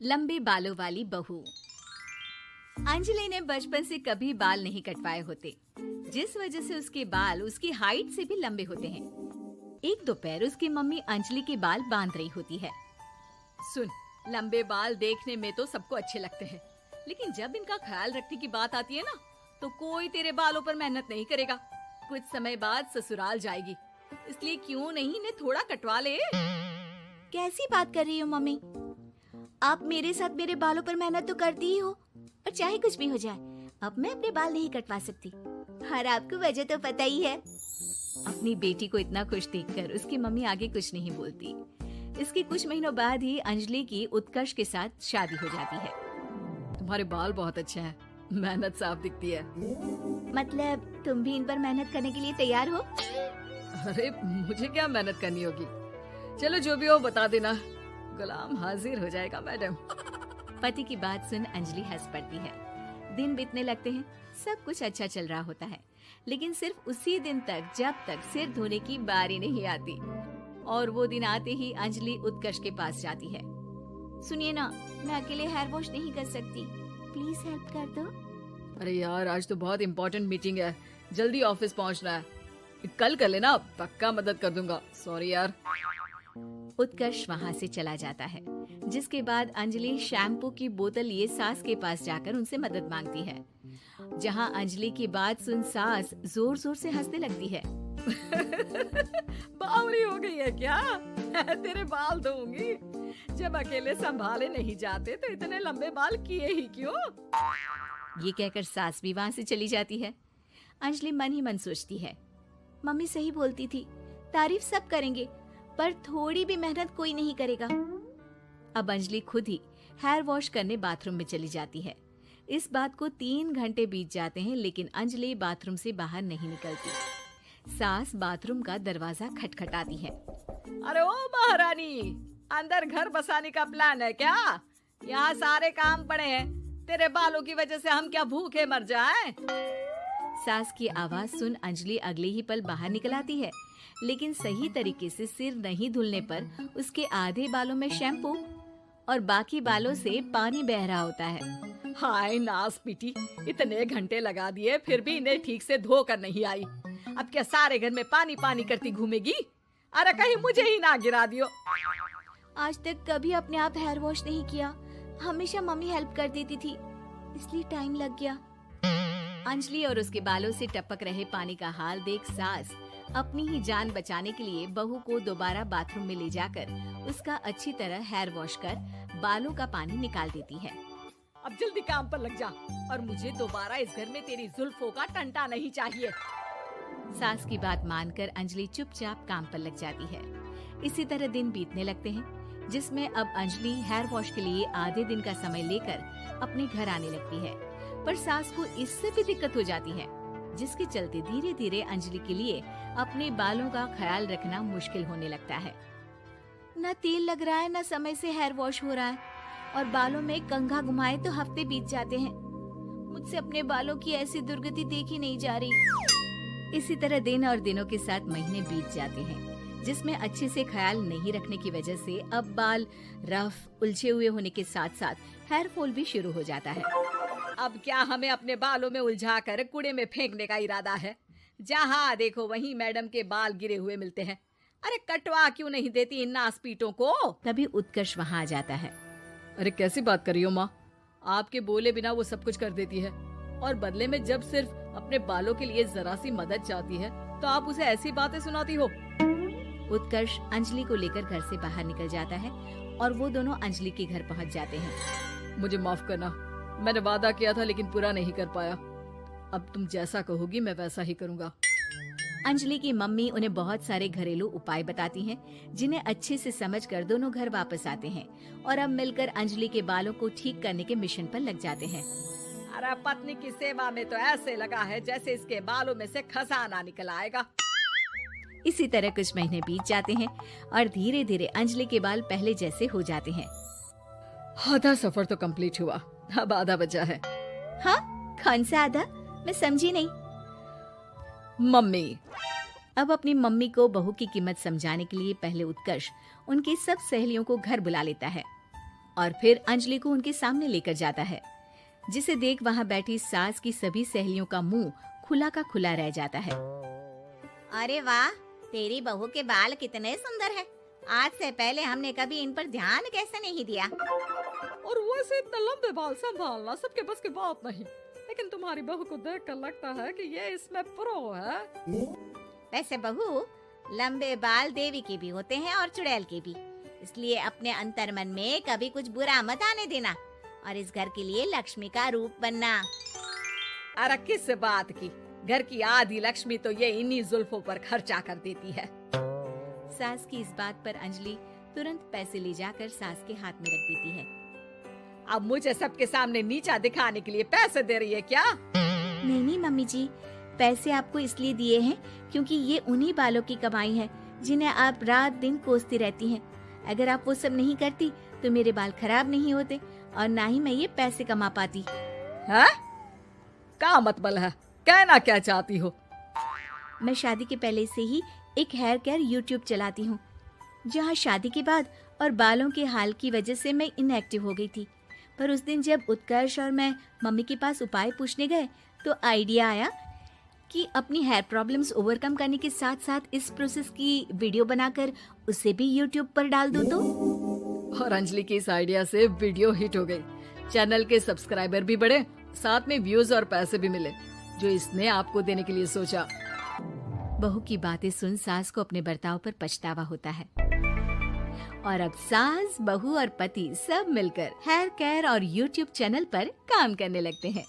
लंबे बालों वाली बहू। अंजलि ने बचपन से कभी बाल नहीं कटवाए होते, जिस वजह से उसके बाल उसकी हाइट से भी लंबे होते हैं। एक दोपहर उसकी मम्मी अंजलि के बाल बांध रही होती है। सुन, लंबे बाल देखने में तो सबको अच्छे लगते हैं, लेकिन जब इनका ख्याल रखने की बात आती है ना, तो कोई तेरे बालों पर मेहनत नहीं करेगा। कुछ समय बाद ससुराल जाएगी, इसलिए क्यों नहीं इन्हें थोड़ा कटवा ले। कैसी बात कर रही हो मम्मी? आप मेरे साथ मेरे बालों पर मेहनत तो करती ही हो, और चाहे कुछ भी हो जाए, अब मैं अपने बाल नहीं कटवा सकती। और आपको वजह तो पता ही है। अपनी बेटी को इतना खुश देखकर उसकी मम्मी आगे कुछ नहीं बोलती। इसके कुछ महीनों बाद ही अंजलि की उत्कर्ष के साथ शादी हो जाती है। तुम्हारे बाल बहुत अच्छे हैं, मेहनत साफ दिखती है। मतलब तुम भी इन पर मेहनत करने के लिए तैयार हो? अरे मुझे क्या मेहनत करनी होगी? चलो जो भी हो बता देना, गुलाम हाजिर हो जाएगा मैडम। पति की बात सुन अंजलि हंस पड़ती है। दिन बीतने लगते हैं, सब कुछ अच्छा चल रहा होता है, लेकिन सिर्फ उसी दिन तक जब तक सिर धोने की बारी नहीं आती। और वो दिन आते ही अंजलि उत्कर्ष के पास जाती है। सुनिए ना, मैं अकेले हेयर वॉश नहीं कर सकती, प्लीज हेल्प कर दो। अरे यार, आज तो बहुत इम्पोर्टेंट मीटिंग है, जल्दी ऑफिस पहुंचना है। कल कर लेना, पक्का मदद कर दूंगा। सॉरी यार। उत्कर्ष वहाँ से चला जाता है, जिसके बाद अंजलि शैम्पू की बोतल लिए सास के पास जाकर उनसे मदद मांगती है। जहाँ अंजलि की बात सुन सास जोर जोर से हंसने लगती है। बावली हो गई है क्या? तेरे बाल धोऊंगी। जब अकेले संभाले नहीं जाते तो इतने लंबे बाल किए ही क्यों? ये कहकर सास भी वहाँ से चली जाती है। अंजलि मन ही मन सोचती है, मम्मी सही बोलती थी, तारीफ सब करेंगे, पर थोड़ी भी मेहनत कोई नहीं करेगा। अब अंजलि खुद ही हेयर वॉश करने बाथरूम में चली जाती है। इस बात को 3 घंटे बीत जाते हैं, लेकिन अंजलि बाथरूम से बाहर नहीं निकलती। सास बाथरूम का दरवाजा खटखटाती है। अरे ओ महारानी, अंदर घर बसाने का प्लान है क्या? यहाँ सारे काम पड़े हैं, तेरे बालों की वजह से हम क्या भूखे मर जाएं? सास की आवाज सुन अंजलि अगले ही पल बाहर निकल आती है, लेकिन सही तरीके से सिर नहीं धुलने पर उसके आधे बालों में शैम्पू और बाकी बालों से पानी बह रहा होता है। हाय नास पीटी, इतने घंटे लगा दिए फिर भी इन्हें ठीक से धो कर नहीं आई। अब क्या सारे घर में पानी पानी करती घूमेगी? अरे कहीं मुझे ही ना गिरा दियो। आज तक कभी अपने आप हेयर वॉश नहीं किया, हमेशा मम्मी हेल्प कर देती थी, इसलिए टाइम लग गया। अंजलि और उसके बालों से टपक रहे पानी का हाल देख सास अपनी ही जान बचाने के लिए बहू को दोबारा बाथरूम में ले जाकर उसका अच्छी तरह हेयर वॉश कर बालों का पानी निकाल देती है। अब जल्दी काम पर लग जा, और मुझे दोबारा इस घर में तेरी जुल्फों का टंटा नहीं चाहिए। सास की बात मानकर अंजलि चुपचाप काम पर लग जाती है। इसी तरह दिन बीतने लगते हैं, जिसमें अब अंजलि हेयर वॉश के लिए आधे दिन का समय लेकर अपने घर आने लगती है। पर सास को इससे भी दिक्कत हो जाती है, जिसके चलते धीरे धीरे अंजलि के लिए अपने बालों का ख्याल रखना मुश्किल होने लगता है। न तेल लग रहा है, न समय से हेयर वॉश हो रहा है, और बालों में कंघा घुमाए तो हफ्ते बीत जाते हैं। मुझसे अपने बालों की ऐसी दुर्गति देखी नहीं जा रही। इसी तरह दिन और दिनों के साथ महीने बीत जाते हैं, जिसमें अच्छे से ख्याल नहीं रखने की वजह से अब बाल रफ उलझे हुए होने के साथ साथ हेयर फॉल भी शुरू हो जाता है। अब क्या हमें अपने बालों में उलझा कर कूड़े में फेंकने का इरादा है? जहाँ देखो वहीं मैडम के बाल गिरे हुए मिलते हैं। अरे कटवा क्यों नहीं देती इन नासपीटों को? तभी उत्कर्ष वहाँ आ जाता है। अरे कैसी बात कर रही हो माँ? आपके बोले बिना वो सब कुछ कर देती है, और बदले में जब सिर्फ अपने बालों के लिए जरा सी मदद चाहती है तो आप उसे ऐसी बातें सुनाती हो। उत्कर्ष अंजलि को लेकर घर से बाहर निकल जाता है और वो दोनों अंजलि के घर पहुँच जाते हैं। मुझे माफ करना, मैंने वादा किया था लेकिन पूरा नहीं कर पाया। अब तुम जैसा कहोगी मैं वैसा ही करूँगा। अंजलि की मम्मी उन्हें बहुत सारे घरेलू उपाय बताती हैं, जिन्हें अच्छे से समझकर दोनों घर वापस आते हैं और अब मिलकर अंजलि के बालों को ठीक करने के मिशन पर लग जाते हैं। अरे पत्नी की सेवा में तो ऐसे लगा है जैसे इसके बालों में से खजाना निकल आएगा। इसी तरह कुछ महीने बीत जाते हैं और धीरे धीरे अंजलि के बाल पहले जैसे हो जाते हैं। आधा सफर तो कंप्लीट हुआ, अब आधा बचा है। हाँ, कौन सा आधा? मैं समझी नहीं। मम्मी। अब अपनी मम्मी को बहू की कीमत समझाने के लिए पहले उत्कर्ष उनकी सब सहेलियों को घर बुला लेता है और फिर अंजलि को उनके सामने लेकर जाता है, जिसे देख वहाँ बैठी सास की सभी सहेलियों का मुंह खुला का खुला रह जाता है। अरे वाह, तेरी बहू के बाल कितने सुंदर हैं। आज से पहले हमने कभी इन पर ध्यान कैसे नहीं दिया। और वैसे इतने लंबे बाल संभालना सबके बस की बात नहीं, लेकिन तुम्हारी बहू को देखकर लगता है कि ये इसमें प्रो है। वैसे बहू, लंबे बाल देवी के भी होते हैं और चुड़ैल के भी, इसलिए अपने अंतर्मन में कभी कुछ बुरा मत आने देना और इस घर के लिए लक्ष्मी का रूप बनना। अरे किस बात की, घर की आधी लक्ष्मी तो ये इन्हीं जुल्फों पर खर्चा कर देती है। सास की इस बात पर अंजलि तुरंत पैसे ले जाकर सास के हाथ में रख देती है। अब मुझे सबके सामने नीचा दिखाने के लिए पैसे दे रही है क्या? नहीं नहीं मम्मी जी, पैसे आपको इसलिए दिए हैं क्योंकि ये उन्हीं बालों की कमाई है जिन्हें आप रात दिन कोसती रहती हैं। अगर आप वो सब नहीं करती तो मेरे बाल खराब नहीं होते और ना ही मैं ये पैसे कमा पाती। है? क्या मतलब है? कहना क्या चाहती हो? मैं शादी के पहले से ही एक हेयर केयर यूट्यूब चलाती हूँ, जहाँ शादी के बाद और बालों के हाल की वजह से मैं इनएक्टिव हो गई थी। पर उस दिन जब उत्कर्ष और मैं मम्मी के पास उपाय पूछने गए तो आइडिया आया कि अपनी हेयर प्रॉब्लम्स ओवरकम करने के साथ साथ इस प्रोसेस की वीडियो बनाकर उसे भी यूट्यूब पर डाल दो तो। और अंजलि की इस आइडिया से वीडियो हिट हो गई, चैनल के सब्सक्राइबर भी बढ़े, साथ में व्यूज और पैसे भी मिले जो इसने आपको देने के लिए सोचा। बहू की बातें सुन सास को अपने बर्ताव पर पछतावा होता है और अब सास, बहू और पति सब मिलकर हेयर केयर और यूट्यूब चैनल पर काम करने लगते हैं।